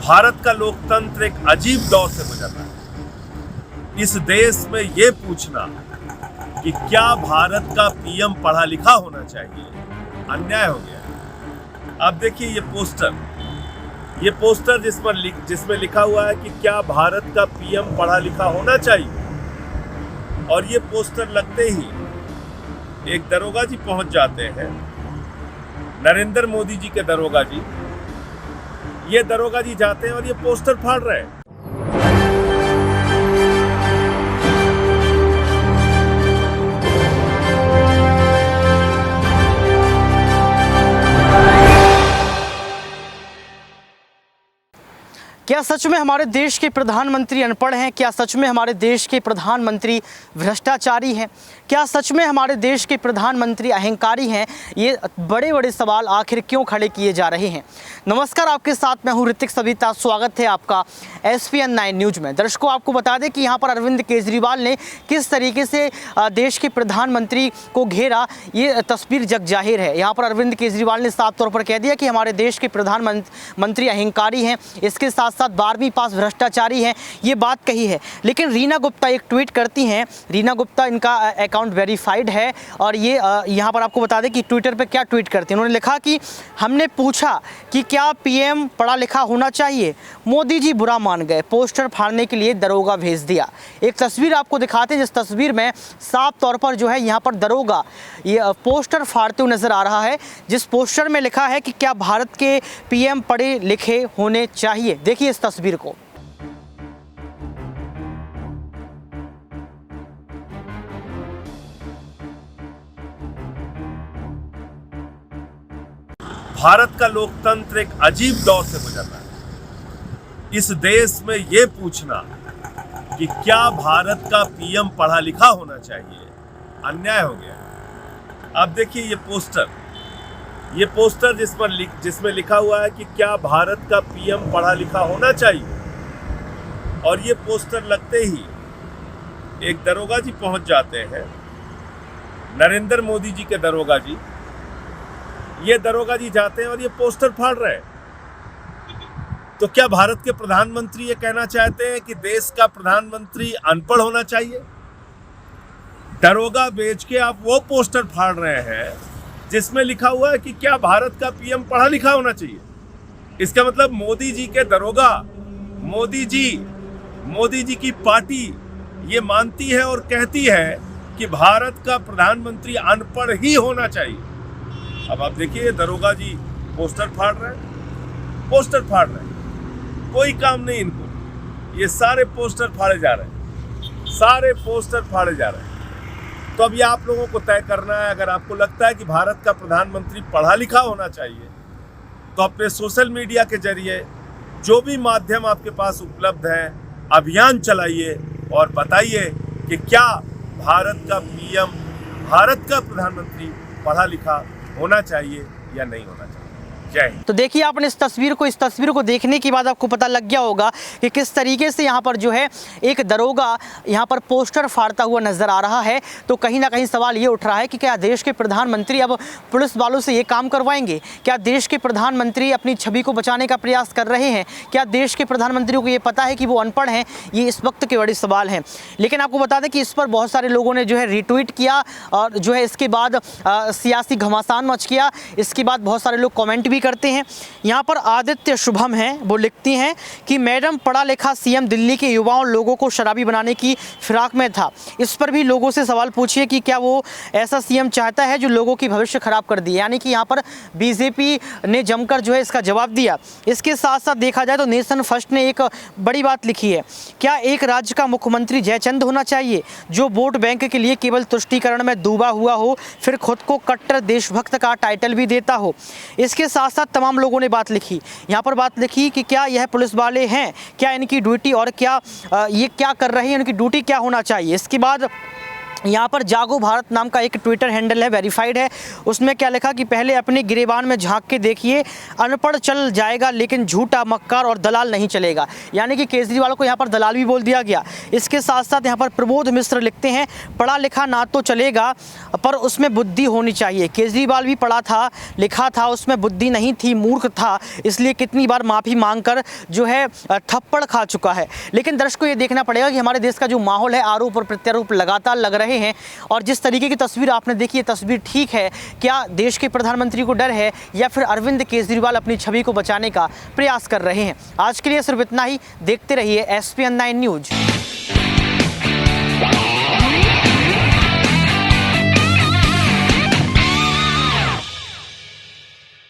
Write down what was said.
भारत का लोकतंत्र एक अजीब दौर से गुजर रहा है। इस देश में ये पूछना कि क्या भारत का पीएम पढ़ा लिखा होना चाहिए, अन्याय हो गया। अब देखिए ये पोस्टर जिसमें लिखा हुआ है कि क्या भारत का पीएम पढ़ा लिखा होना चाहिए, और ये पोस्टर लगते ही एक दरोगा जी पहुंच जाते हैं, नरेंद्र मोदी जी के दरोगा जी। ये दरोगा जी जाते हैं और ये पोस्टर फाड़ रहे हैं। क्या सच में हमारे देश के प्रधानमंत्री अनपढ़ हैं? क्या सच में हमारे देश के प्रधानमंत्री भ्रष्टाचारी हैं? क्या सच में हमारे देश के प्रधानमंत्री अहंकारी हैं? ये बड़े बड़े सवाल आखिर क्यों खड़े किए जा रहे हैं। नमस्कार, आपके साथ मैं हूं ऋतिक सविता। स्वागत है आपका SPN 9 न्यूज़ में। दर्शकों, आपको बता दें कि यहाँ पर अरविंद केजरीवाल ने किस तरीके से देश के प्रधानमंत्री को घेरा, ये तस्वीर जग जाहिर है। यहाँ पर अरविंद केजरीवाल ने साफ तौर पर कह दिया कि हमारे देश के प्रधानमंत्री अहंकारी हैं, इसके साथ साथ 12वीं पास भ्रष्टाचारी हैं, ये बात कही है। लेकिन रीना गुप्ता एक ट्वीट करती हैं। रीना गुप्ता, इनका अकाउंट वेरीफाइड है, और ये यहाँ पर आपको बता दें कि ट्विटर पे क्या ट्वीट करती हैं। उन्होंने लिखा कि हमने पूछा कि क्या पीएम पढ़ा लिखा होना चाहिए, मोदी जी बुरा मान गए, पोस्टर फाड़ने के लिए दरोगा भेज दिया। एक तस्वीर आपको दिखाते हैं, जिस तस्वीर में साफ तौर पर जो है यहाँ पर दरोगा ये पोस्टर फाड़ते हुए नजर आ रहा है, जिस पोस्टर में लिखा है कि क्या भारत के पीएम पढ़े लिखे होने चाहिए। देखिए इस तस्वीर को। भारत का लोकतंत्र एक अजीब दौर से गुजर रहा है। इस देश में ये पूछना कि क्या भारत का पीएम पढ़ा लिखा होना चाहिए, अन्याय हो गया। अब देखिए ये पोस्टर जिसमें लिखा हुआ है कि क्या भारत का पीएम पढ़ा लिखा होना चाहिए, और ये पोस्टर लगते ही एक दरोगा जी पहुंच जाते हैं, नरेंद्र मोदी जी के दरोगा जी। ये दरोगा जी जाते हैं और ये पोस्टर फाड़ रहे हैं। तो क्या भारत के प्रधानमंत्री ये कहना चाहते हैं कि देश का प्रधानमंत्री अनपढ़ होना चाहिए? दरोगा बेच के आप वो पोस्टर फाड़ रहे हैं जिसमें लिखा हुआ है कि क्या भारत का पीएम पढ़ा लिखा होना चाहिए। इसका मतलब मोदी जी के दरोगा, मोदी जी की पार्टी ये मानती है और कहती है कि भारत का प्रधानमंत्री अनपढ़ ही होना चाहिए। अब आप देखिए, दरोगा जी पोस्टर फाड़ रहे हैं, कोई काम नहीं इनको, ये सारे पोस्टर फाड़े जा रहे हैं। तो अब ये आप लोगों को तय करना है। अगर आपको लगता है कि भारत का प्रधानमंत्री पढ़ा लिखा होना चाहिए, तो अपने सोशल मीडिया के जरिए जो भी माध्यम आपके पास उपलब्ध है, अभियान चलाइए और बताइए कि क्या भारत का प्रधानमंत्री पढ़ा लिखा होना चाहिए या नहीं होना चाहिए। तो देखिए, आपने इस तस्वीर को देखने के बाद आपको पता लग गया होगा कि किस तरीके से यहाँ पर जो है एक दरोगा यहाँ पर पोस्टर फाड़ता हुआ नजर आ रहा है। तो कहीं ना कहीं सवाल ये उठ रहा है कि क्या देश के प्रधानमंत्री अब पुलिस वालों से ये काम करवाएंगे? क्या देश के प्रधानमंत्री अपनी छवि को बचाने का प्रयास कर रहे हैं? क्या देश के प्रधानमंत्री को ये पता है कि वो अनपढ़ हैं? ये इस वक्त के बड़े सवाल हैं। लेकिन आपको बता दें कि इस पर बहुत सारे लोगों ने जो है रीट्वीट किया, और जो है इसके बाद सियासी घमासान मच गया। इसके बाद बहुत सारे लोग कॉमेंट करते हैं। यहाँ पर आदित्य शुभम हैं, वो लिखती हैं कि मैडम पढ़ा लिखा सीएम दिल्ली के युवाओं लोगों को शराबी बनाने की फिराक में था। इस पर भी लोगों से सवाल पूछिए कि क्या वो ऐसा सीएम चाहता है जो लोगों की भविष्य खराब कर दिए। यानी कि यहाँ पर बीजेपी ने जमकर जो है इसका जवाब दिया। इसके साथ साथ देखा जाए तो नेशन फर्स्ट ने एक बड़ी बात लिखी है, क्या एक राज्य का मुख्यमंत्री जयचंद होना चाहिए जो वोट बैंक के लिए केवल तुष्टीकरण में डूबा हुआ हो, फिर खुद को कट्टर देशभक्त का टाइटल भी देता हो। इसके साथ साथ तमाम लोगों ने बात लिखी। यहाँ पर बात लिखी कि क्या यह पुलिस वाले हैं, क्या इनकी ड्यूटी और क्या ये क्या कर रहे हैं, इनकी ड्यूटी क्या होना चाहिए। इसके बाद यहाँ पर जागो भारत नाम का एक ट्विटर हैंडल है, वेरीफाइड है। उसमें क्या लिखा कि पहले अपने गिरेबान में झांक के देखिए, अनपढ़ चल जाएगा लेकिन झूठा, मक्कार और दलाल नहीं चलेगा। यानी कि केजरीवाल को यहाँ पर दलाल भी बोल दिया गया। इसके साथ साथ यहाँ पर प्रबोध मिश्र लिखते हैं, पढ़ा लिखा ना तो चलेगा पर उसमें बुद्धि होनी चाहिए। केजरीवाल भी पढ़ा था, लिखा था, उसमें बुद्धि नहीं थी, मूर्ख था, इसलिए कितनी बार माफ़ी मांगकर जो है थप्पड़ खा चुका है। लेकिन दर्शकों ये देखना पड़ेगा कि हमारे देश का जो माहौल है, आरोप और प्रत्यारोप लगातार लग रहे हैं और जिस तरीके की तस्वीर आपने देखी, ये तस्वीर ठीक है क्या? देश के प्रधानमंत्री को डर है या फिर अरविंद केजरीवाल अपनी छवि को बचाने का प्रयास कर रहे हैं? आज के लिए सिर्फ इतना ही। देखते रहिए SPN9 न्यूज।